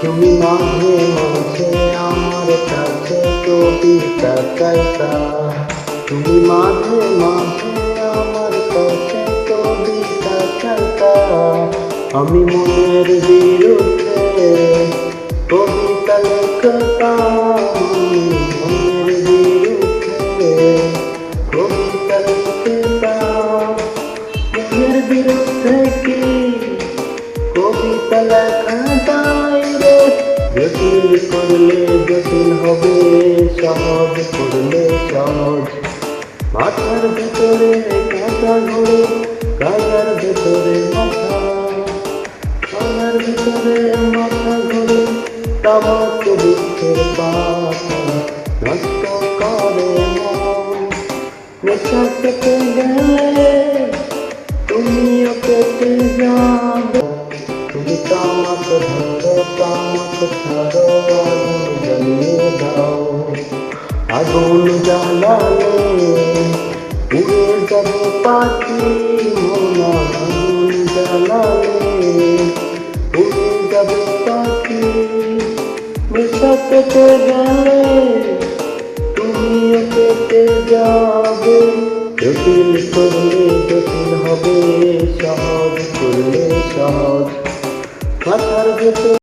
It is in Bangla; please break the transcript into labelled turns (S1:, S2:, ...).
S1: তুমি মাঝে মাঝে আমার কাছে কবিতা চাইতা, তুমি মাঝে মাঝে আমার কাছে কবিতা চাইতা। আমি মনের বিরুদ্ধে কবিতা লিখতাম, মনের বিরুদ্ধে কবিতা লিখতাম। মনের বিরুদ্ধে কি কবিতা লেখা যায় রে? জটিল করলে জটিল হবে, সহজ করলে সহজ। মাথার ভেতরে কাঁটা ঘোরে, কাঁটার ভেতরে মাথা, কাঁটার ভেতরে মাথা ঘোরে। তামাক বৃক্ষের পাতা নষ্ট করে মন। নেশা পেতে গেলে তুমিও পেতে যাবে। তুমি তামাক ধরো, তামাক ছাড়ো, আগুন জ্বালিয়ে দাও। আগুন জ্বালালে উড়ে যাবে পাখি মোনা, আগুন জ্বালালে উড়ে যাবে পাখি। নেশা পেতে গেলে তুমিও পেতে যাবে। জটিল করলে জটিল হবে, সহজ করলে সহজ। মাথার ভেতর